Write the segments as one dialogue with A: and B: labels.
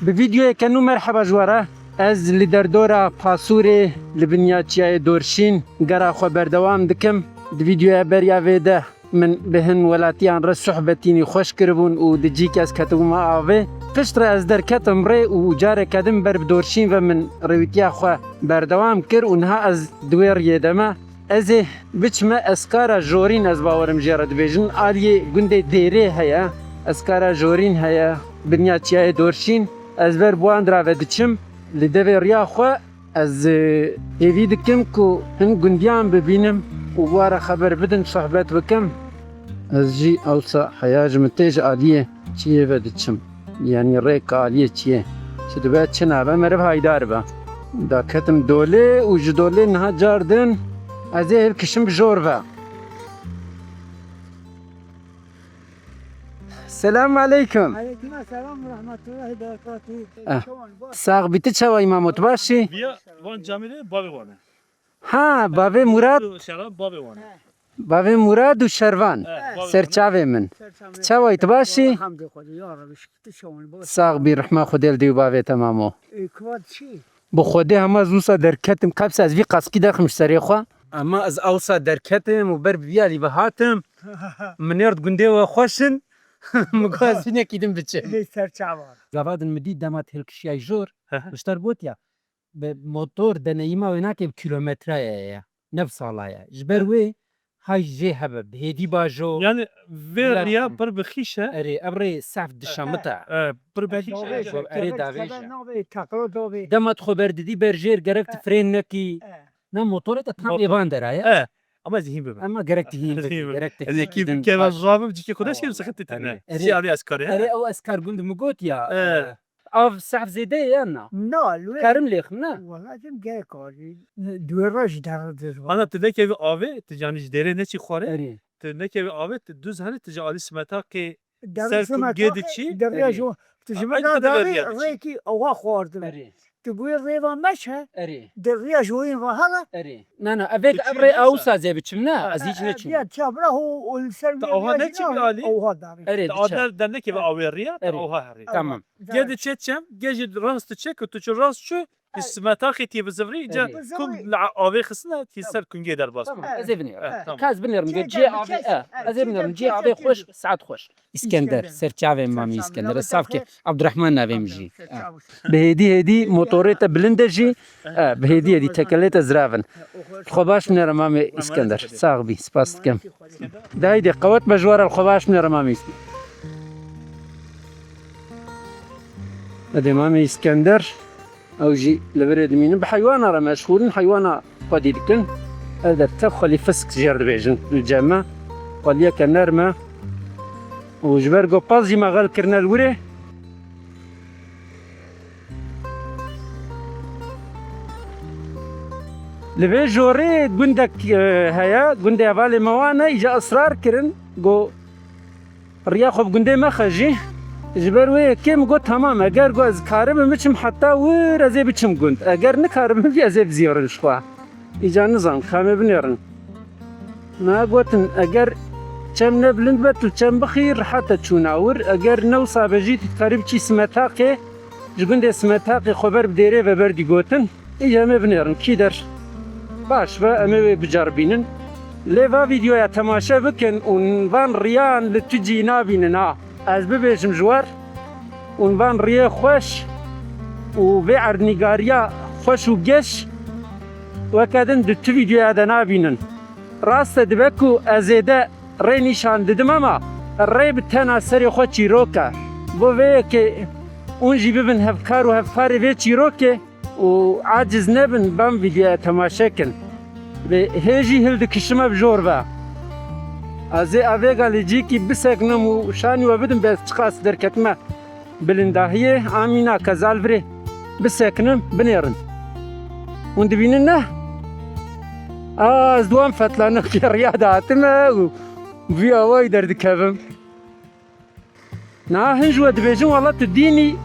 A: بفيديو كانوا مرحبا جوارا از لدردورا باسوري لبنياتشي دورشين قرا خبر دوام دكم فيديو بريا فيدا من بهن ولاتيان رس صحبتيني خوش كربون و دجيك از كتبوما آوه فشتر از در كتم ري و جاره كدم بر بدورشين و من رويتيا خو بردوام كر و نها از دوير يدما از بچما اسكارا جورين از باورم جيرد بيجن آلي گنده ديري هيا اسكارا جورين هيا بنياتشي دورشين از بر بوان دراوه دچم لدوی ریا خو از ایوی دکم کو هن گندیان ببینم و بواره خبر بدن صحبت بکم از جی اوسا حیاج متیج آلیه چیه و دچم یعنی ریک آلیه چیه شده باید چه نابه مرب هایدار با دا کتم دوله و جدوله نها جاردن از ایو کشم بجور با السلام عليكم.
B: عليكم السلام ورحمة الله وبركاته.
A: ساق بیتی چوای ماموت باشی؟
C: بیا وان جامیده بابی وانه.
A: ها بابی مراد
C: شراب بابی وانه.
A: بابی مراد و شروان سرچاوی من چوای تو باشی؟
B: الحمد لله يا رب شكت شلون بس.
A: ساق بی رحمه خودل دیو بابی تمامو
B: كواد شيء.
A: بو خوده همه از اوسا درکتم کبس از وی قسکی داخمش سری خوا اما از اوسا درکتم و بر بیالی بهاتم منیرد گنده و خوشن مگاز بینه کیدم بچه
B: سرچاوار.
A: زوادن مدید دمات هلکشیای جور بشتر بود یا به موتور دنیما و اینا که کیلومتره یا نفس سالایه جبروی های جه هبب هدی باجو
C: Yani verya bir bixişe.
A: اری ابری صف دشامتا
C: Bir bixişe.
A: اری داویجا
B: نوبي تقرو دوبي.
A: دمت خبر دیدی برجر گرفت فرین نکی نه موتور تا تام یبان درایه
C: Ama zihin bebe.
A: اما گرفت هین گرفت
C: Zeki ki ben zabım cike kudaş kim sıkıntı tane. Siyali askari.
A: اری او اسکار گوند مگوت یا او صف زیده یا نه
B: لا لو.
A: کرم لیخ نه
B: والله جم جاي كاري. دوراج درد.
C: Ana tedek evi abi tecani dere ne çi xore.
A: اری
C: Tedek evi abi düz hani tecali smeta ki
B: درد
C: سركم جدتشي؟
B: درجة تجمع
C: أنت
B: داري
C: تبغى
B: ريكي أو خورد.
A: اری
B: تقول ريفا مشها
A: اری
B: درجة وين وهلا.
A: اری نه نه اوید ابری او سازه بچم نه از هیچ نچم
B: يا تشابره والسلم.
C: أوها نتشي بيالي؟
B: أوها داري.
A: اری
C: Adar dernek evi averiya
A: Evet.
C: oha hari.
A: tamam
C: Gedi çetçem geci rast çek و tu rast şu smeta ki ti bizvri ca
A: Evet.
C: kum la avi xisna ti ser kun geder bas.
A: tamam
B: Evet.
A: از بنير
C: tamam.
A: كاز بنير جي ابي از بنير جي ابي خوش سعد خوش اسكندر سرچاوي مامي اسكندر صافكي عبد الرحمن نابي مجي بهدي هدي موتوريتا بلندجي بهدي هدي تكليتا زرافن خباش من مامي اسكندر صاغبي سباس كم دايدي قوات مجوار الخباش من مامي هذا مامي اسكندر او جي لبرد مين بحيوانا راه مشهورين حيوانا قديدكن هذا تخلي فسك جرد بيجن الجامع قال كان نرمى وجبرقو بازي ما غال كرنا الوري لبي جوري قندك هيا قندي بالي موانا يجا اصرار كرن قو رياخو بقندي ما خجي جبروي كيم قو تمام اگر قو از كارب مچم حتى ور ازي بچم قند اگر نكارب في ازي بزيورن شخوا إجا نظام خامة بنيرن ما قوتن أجر كم نبلند بتل كم بخير حتى تشوناور أجر نوصا بجيت قريب شي سمتاقي جوند سمتاقي خبر بديري وبردي قوتن إجا ما بنيرن كيدر باش با أما بجربينن ليفا فيديو يا تماشا بكن ونفان ريان لتجي نابيننا از ببيجم جوار ونفان ريا خوش وبيعر نيغاريا خوش وقش وكادن دو فيديو هذا نابينن راست دبكو ازيدا ري نشان ددم اما الري بتانا سري خو تشيروكا بو ويكي اونجي ببن هفكار وهفاري في تشيروكي وعاجز نبن بام فيديو تماشاكن بهيجي هلد كشما بجوربا ازي افيغا لجيكي بسكنم وشاني وبدن بس تخاص دركتما بلنداهيه امينا كزالفري بسكنم بنيرن وندبيننا از دوام فتلانه في رياضاتنا وفي هواي درد كافم نا هنجوا دبيجون والله تديني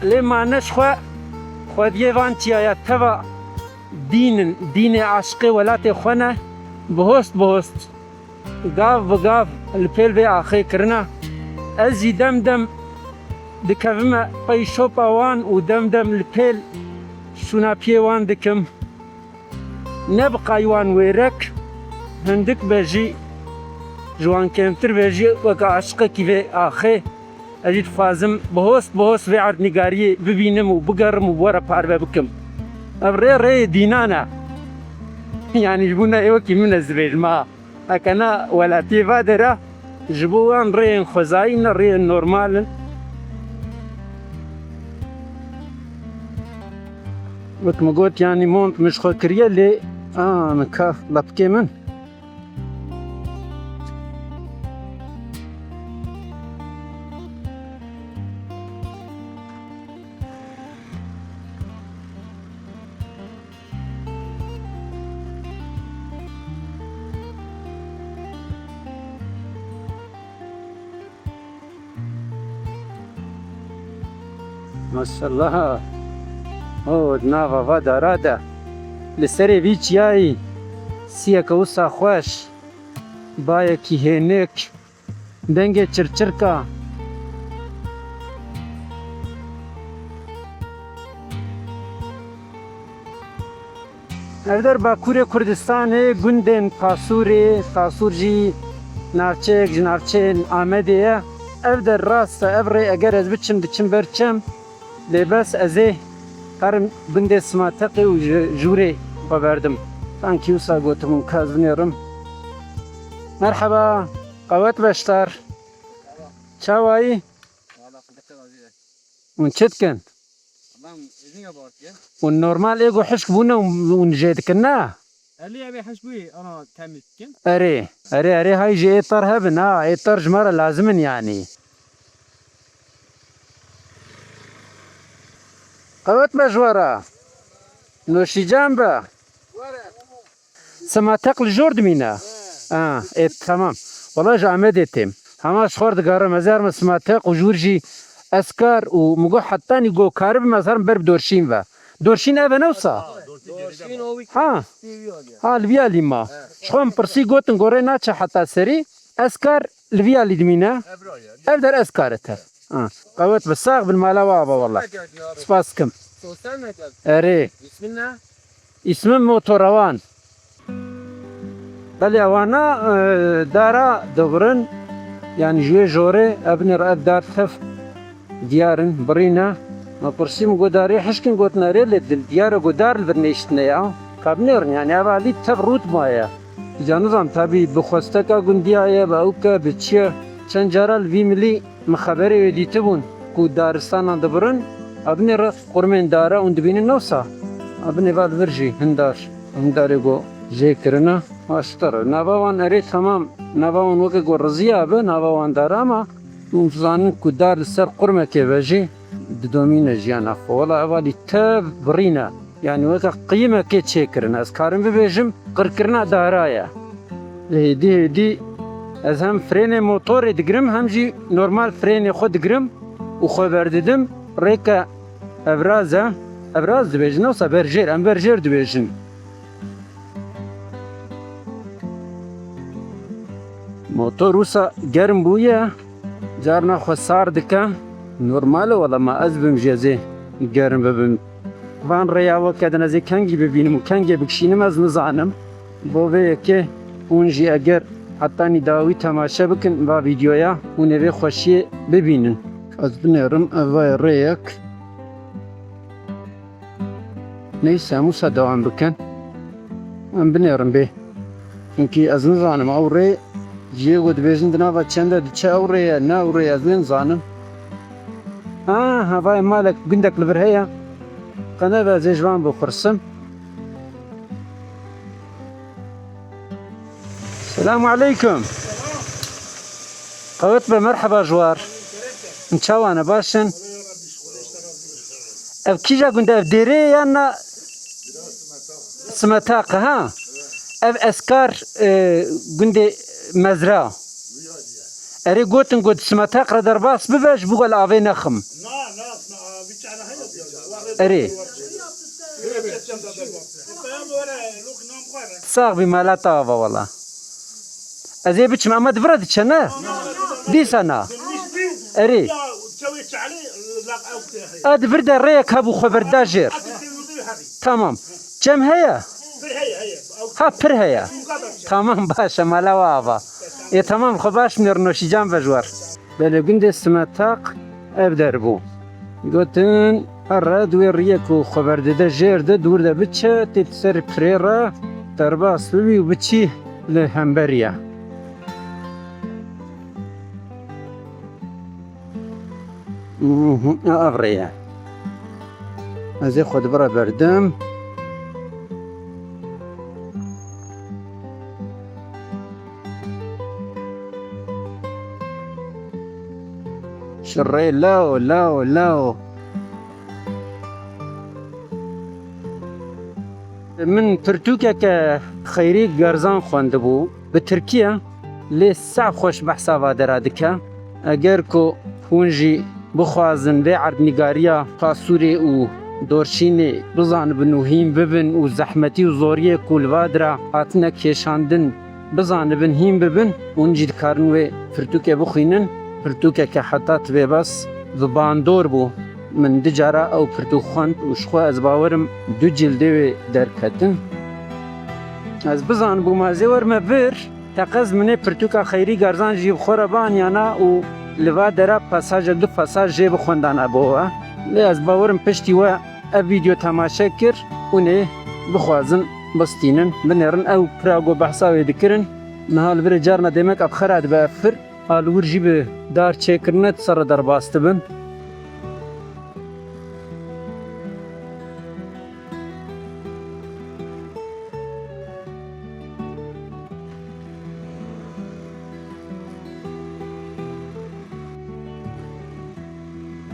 A: لما نشخوا خود يفانتيا يا تبا دين عشقي ولا تخونا بهوست قاف البيل في اخي كرنا ازي دمدم دکەومە پەی شۆپاوان و دەمدەم لە پێل شونا پێوان دکم نەبقایوان وێرەک هەندێک بەژی جوان کەمتر بێژی وەکە عاشقێکی vê axê ez jî dixwazim bihôst vê erdnîgariyê bibînim û bigerim û were parve bikim. Ev rê rêyê dînan e. Yani ji bo wekî min ez dibêjim ha. Ekena welatiyê va dere ji bo wan rêyên xwezayî ne rêyên normal in. Wek min got yanî mont min ji xwe kiriye lê nika lepkê min. Maşallah. O nava va darada. Li serê vî çiyayê siyeka wisa xweş, bayekî hênik, dengê çirçirka. Ev der Bakurê Kurdistanê gundên Qasurê, Qasur jî navçeyek ji navçeyên Amedê ye. Ev der rast e ev rê eger ez biçim diçim ber çem lê bes ez ê karim gundê Simateqê û Jûrê xwe berdim. Sankî wisa gotim û kez binêrim. Merheba, qewet beşdar. Çawa yî? Hûn çi dikin? Hûn normal êgo hişk bûne hûn jê dikin na?
C: Elî evê hişbûyê ana temî dikin.
A: Erê hay jî êtar hebin ha, êtar ji me re lazim in yanî. Qewet me ji were. Noşîcan be. Simateq li jor dimîne? Tamam. Wala ji Amedê têm. Hema ji xwar digarim ez ê me Simateq û Jûr jî ez kar û min got hetanî got karibim ez herim ber bi dorşîn ve. Dorşîn ev e ne wisa? Ha li vîya lîma. Ji xwe min pirsî gotin gorê naçe heta serî ez kar li vîya lî dimîne? Ev der ez kar et. Qewet bi sax bil mala wa be wala. Spas dikim. Erê. İsmim Motorawan. Belê ewana dara digirin yani ji wê jorê ev binêre ev dar tev diyarin birîne. Me pirsî min got darê hişkin gotin erê lê diyara got dar li vir nêştine ya. Kabinêrin yani ev alî tev rûtma ye. Ja nizam tabî bi xwesteka gundiya ye bi ew ke bi çi ye. Çend cara li vî milî min xeberê wê dîtibûn ku daristanan dibirin ev binêre qurmên dara hûn dibînin ne wisa? Ev binê va li vir jî hindarê got jê kirine. Baştar. Nava wan erê temam. Nava wan weke got riziya be nava wan dar ama hûn dizanin ku dar li ser qurmekê ve jî didomîne jiyana xwe. Wala ev alî tev birîne. Yani weke qîmekê çêkirin. Ez karim bibêjim qirkirina dara ye. Hêdî ez hem frênê motorê digirim hem jî normal frênê xwe digirim û xwe berdidim rêke evraz e. Evraz dibêjin ne wisa berjêr em berjêr dibêjin. Motor wisa germ bûye carna xwe sar dike. Normal e wala me ez bim jê zê germ bibim. Van rêya weke din ez ê kengî bibînim û kengê bikişînim ez nizanim. Bo vê yekê hûn jî eger hetanî dawî temaşe bikin va vîdyoya hûn ê vê xweşiyê bibînin. Ez binêrim ev vaye rêyek. Neyse em wisa dewam bikin. Em binêrim bê. Çunkî ez nizanim ew rê jiyê got dibêjin di nava çende diçe ew rê ye ne ew rê ez ê nizanim. Hevayê malek gundek li vir heye. Qenev ez ê ji wan bixursim. Selamu aleyküm. Qewet be merheba ji war. Çawan e başin? Ev kîja gund ev dêrê yan na Simetaq ha? Ev eskar gundê mezra. Erê gotin got Simetaq re derbas bibe ji bo gel avê nexim. Erê. Sax bî malata ava wala. Ez ê biçim ama divire diçe ne? Dîsa na. Erê. اد برده ريك هبو خبردا جير تمام كم هيا ها پر هيا تمام باشا مالا وابا يا تمام خباش نرنوشي جام بجوار بله گند سمتاق ابدر بو گوتن ارد و ریکو خبر ده جیر ده دور ده بچه تیتسر پریرا درباس ببی و بچی لهمبریا افریا از خود برا بردم شري لاو لاو لاو من ترتوكا كخيري قرزان خواندبو بتركيا لي ساعة خوش بحسابا درادكا اگر كو هونجي بخوازن بي عرض نگاريا قاسوري و دورشيني بزان بنوهيم ببن و زحمتي و زوريه كو الوادرا هاتنا كيشاندن بزان بن هيم ببن هونجي دكارن و ترتوكا بخوينن پرتوکه که حتات به بس زباندور بو من دجارا او پرتو خواند و شخوا از باورم دو جلده در کتن از بزان بو مازه ورمه بر تقز منه پرتوکا خیری گرزان جیب خورا بانیانا و لوا درا پاساج دو پاساج جیب خوندان ابوه لی از باورم پشتی و ا ویدیو تماشا کر و نه بخوازن بستینن بنرن او پراغو بحثاوی دکرن نهال بر جارنا دمک اب خراد بافر آلور جیب دار چکرنت سر در باست بن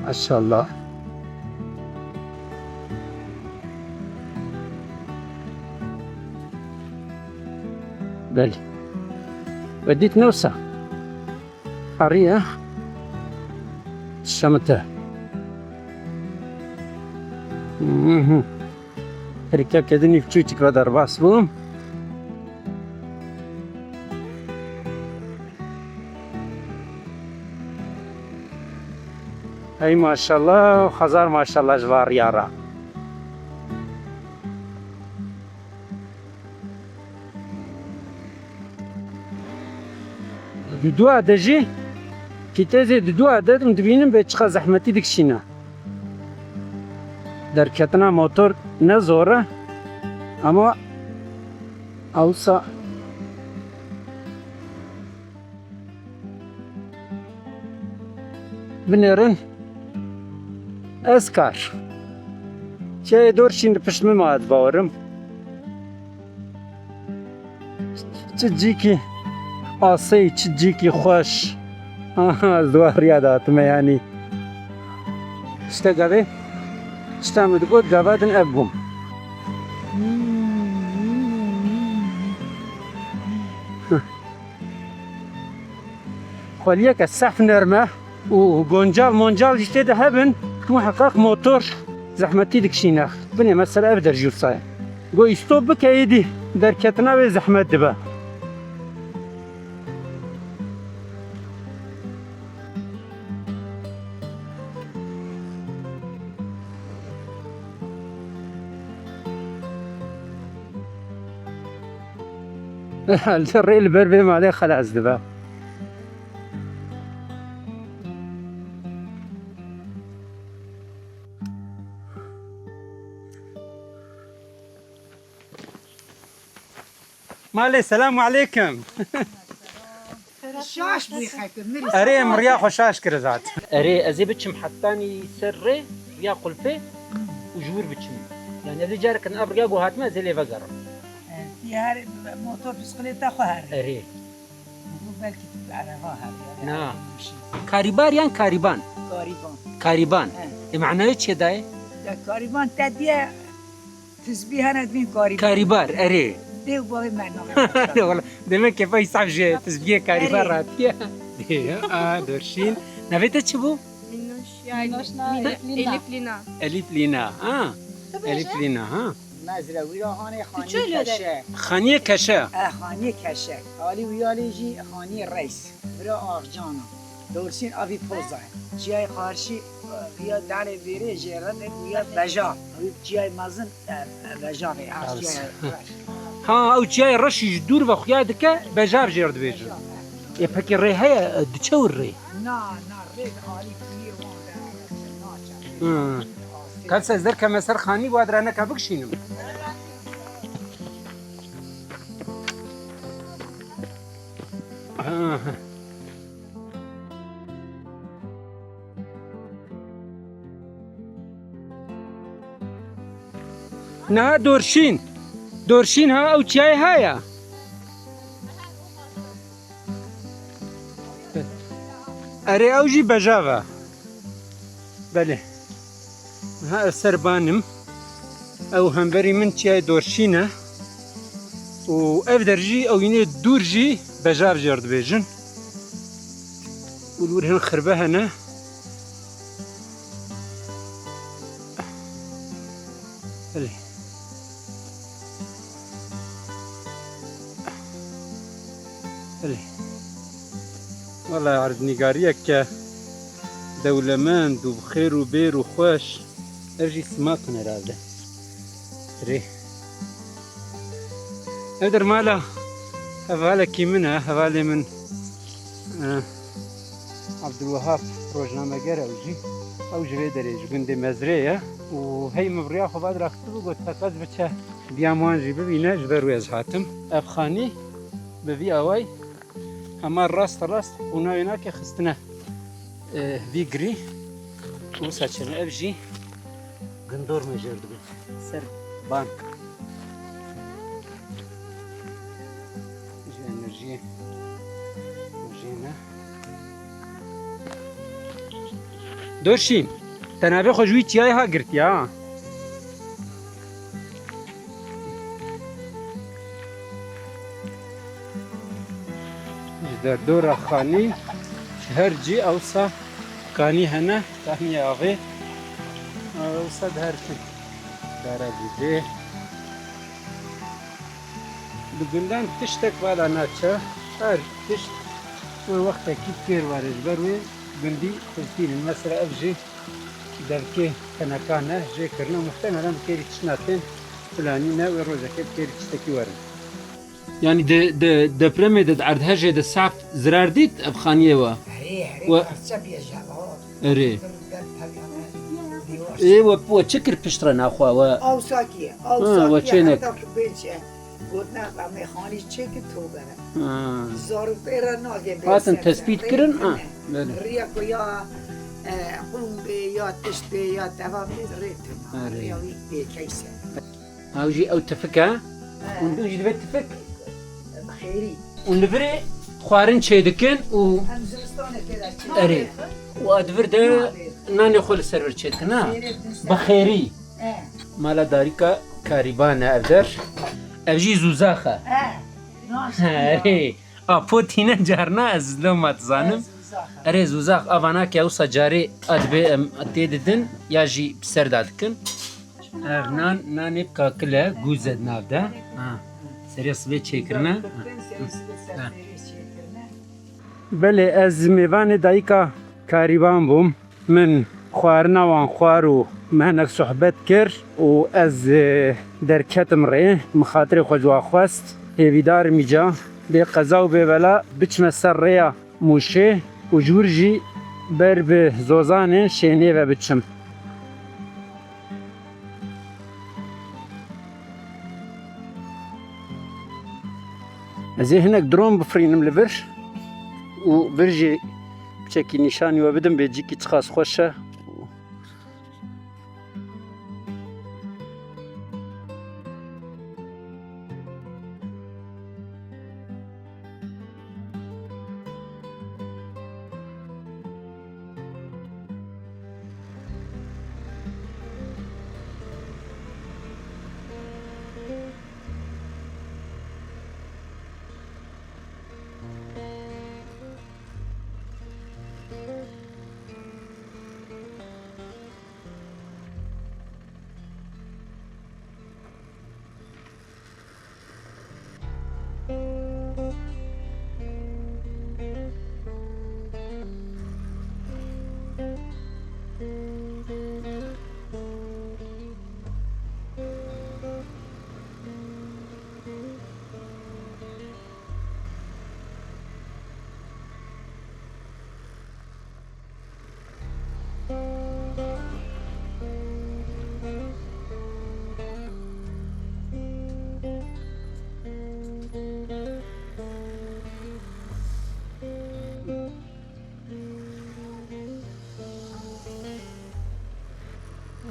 A: ماشاءالله بله وديت نوسة قرية الشمتة هركا كدني فتوتك بدر باسبوم اي ما شاء الله خزار ما شاء الله جوار يارا دو عدجي كي تزيد دو عدد مدبينن بيتشخا زحمتي دكشينا دركتنا موتور نزوره اما اوسا بنرن اسكار شي دورشين بشم ما باورم تجيكي آسي تجيكي خوش زوار ياداتم يعني اشتاقه اشتامد قد قابادن ابهم خوليك السحف نرمه وجونجال مونجال جتيد هبن محقق موتور زحمتي دكشيناخ بني مثلا ابدر جور صاير قو يستوب بك ايدي دركتنا بزحمت دبا الريل بربي ما عليه خلاص دبا مالي السلام عليكم
B: شاش بيخاكم
A: اري مرياح وشاش كرزات اري ازي بتشم حطاني سري ريا قلفه وجور بتشم يعني اللي جارك ان ابرقا وهات ما زي اللي فقر
B: يا موتور بسكليت اخوها
A: اري
B: بالك على ظاهر
A: نعم كاريبار يعني كاريبان كاريبان معناه ايش داي
B: كاريبان تديه تسبيح انا ادمين
A: كاريبار اري
B: دي وباوي معنا
A: والله دائما كيف يصعب جي تسبيح كاريبار راتيه دي دورشين نفيت تشبو
D: الف لينا
A: الف لينا الف لينا ها
B: نازله ويا هاني خاني كشه
A: خانيه كشه
B: خاني كشه علي ويا ليجي خاني الرئيس برا ارجانا دورسین آبی پوزه جای خارشی بیا داره بیره جران بیا بجا جای مازن بجا به هر جای
A: ها او چیای رشیش دور و خویا دکه بجار جرد بیجن ای پکی ری هیا دچور ری
B: نه رید آلی پیر وانده
A: کل سازدر که مسر خانی باید رانه که بکشینم نه دورشین ها او چیای هایا اره او جی بجاوه بله ها سربانم او همبری من چیای دورشینه و اف درجی او اینه دور جی بجاو جرد بیجن ولور هن خربه هنه بله بله والله عرض نگاریه که دولمند و بخیر و بیر و خوش ارجی سما کنه راوده ری ادر مالا هواله کی منه هواله من عبدالوهاب روزنامه‌گر او جوی دریج گنده مزرعه و هی مبریا خو بعد رخت بگو تقاض بچه بیامان جی ببینه جبر روی از حاتم ابخانی بوی آوای اما راست اونا که خستنه ویگری و سچنه ابجی گندور مجرد بود سر بانک جی انرژی نه دورشین تنابه خوشوی چیای ها گرتی ها در دور خانی هر جی اوسا کانی هنه تهمی آغی اوسا در کن داره بوده بگندان تشتک بالا ناچه هر تشت من وقت اکید کیر وارد بروی گندی تزدیرین مثلا افجی درکه تنکانه جه کرنه محتملا بکیری تشناتین فلانی نه و روزه که بکیری تشتکی وارد يعني د بريمي د عردهجه د صعب زرار ديت ابخانيه و اري اي و تشكر بشترنا اخوا و
B: او ساكي
A: وچينك
B: قلنا ميخاني تشيك تو بره زارو بيرا ناگه
A: هاتن تثبيت كرن
B: ريكو يا قوم يا تشت يا تمام ريتم يا ويك بكيسه
A: او جي او تفكها وندوج دبت تفك
B: خيري
A: ونبري خوارن شيدكن و اري وادفر ده ناني خول سرور شيدكنا بخيري مالا داريكا كاريبانا افدر افجي زوزاخه اري بوتينا جارنا از لو ما تزانم اري زوزاخ افانا كي اوسا جاري ادبي اتيددن ياجي بسر دادكن نان بكا كله جوزد نافده سريس بي چيكرنا بله از میوان دایکا کاریبان بوم من خوارنا وان خوارو مهنک صحبت کر و از درکتم ری مخاطر خجوا خواست هیویدار میجا به قضا و به بلا بچم سر ریا موشه و جورجی بر به زوزان شینه و بچم از هناك درون بفرينم لبرش و برجي بشكل نشاني وبدم بيجيكي تخاص خوشه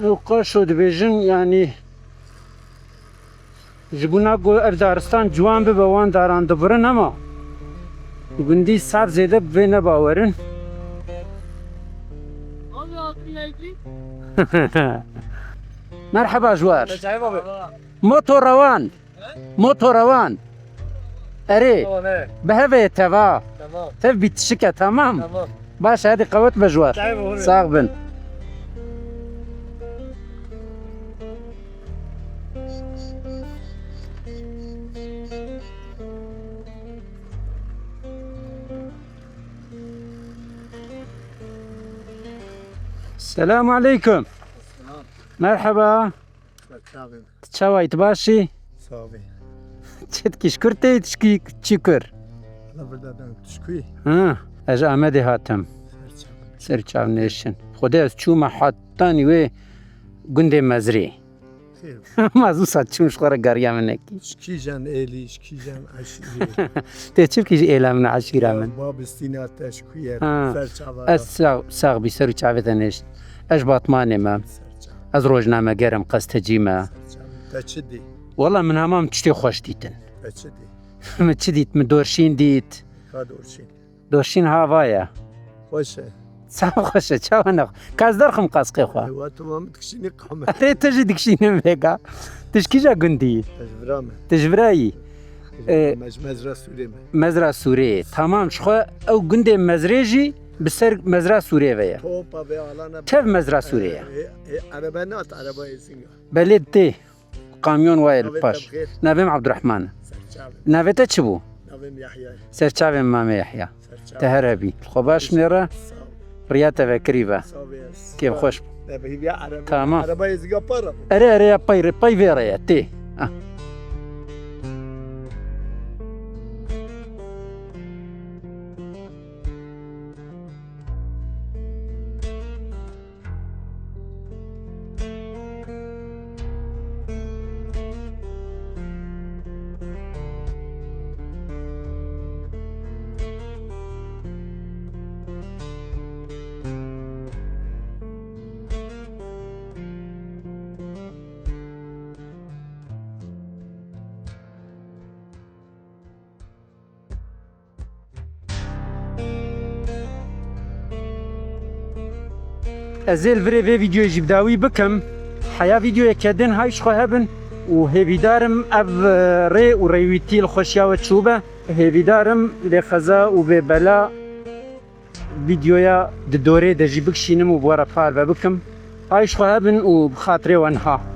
A: او قاشو دبیجن یعنی جبونا گو اردارستان جوان به وان داران دبرن اما گندی سر زیده به نباورن مرحبا جوار موتور روان موتور روان اري بهذا تبع تبي تشكى تمام باش هذه قوت بجوار صاغبن السلام عليكم مرحبا تشاوي تباشي
D: صافي
A: تشتكي شكرتي تشكي تشكر
D: لا بردادن تشكوي
A: اجا امدي هاتم سرچاو نيشن خدا از چوما حتاني وي گنده مزري
D: خير
A: مازو سات چون شخورا گريا منكي
D: شكيجان إلي شكيجان عشيري
A: تشوف كيجي ايلا من عشيرة من
D: باب استينات تشكوية
A: از ساغ بي سرو چاوتنش اج باطماني ما از روجنامه گرم قصد جيما
D: تشدي
A: والله من همام تشتي خوش ديتن
D: تشدي
A: من چه ديت من دورشين ديت
D: كادورشين
A: دورشين هاوايا
D: خوشه
A: سام خوشه چاوانق كاز درخم قاسقي خوا
D: هو تمام تكشيني قحمة
A: اتي تجي دكشين ميغا تشكيجا قندي
D: تجبرامة
A: تجبراي
D: مزرعة سوريمة
A: مزرعة سورية تمام شخوا او قندي مزريجي بسر مزرعة سورية ويا
D: توبا بيعلانا
A: تف مزرعة سورية
D: عربانات عربية سنجا
A: بلد تي قاميون وايل باش نابم عبد الرحمن نابتا تشبو
D: نظم يحيى
A: سرچاوي مامي يحيى تهربي خباش منيرة رياتا وكريبا كيف خوش تمام
D: عربية زيجا برا
A: اري باي فيريا تي ازيل فري في فيديو يجيب داوي بكم حيا فيديو يكدن هاي شخو هبن وهيفي دارم اب ري وريويتي الخوشيا وتشوبه هيفي دارم لخزا وببلا فيديويا دوري دجيبك شينم وبورا فار بكم هاي شخو هبن وبخاطري وانها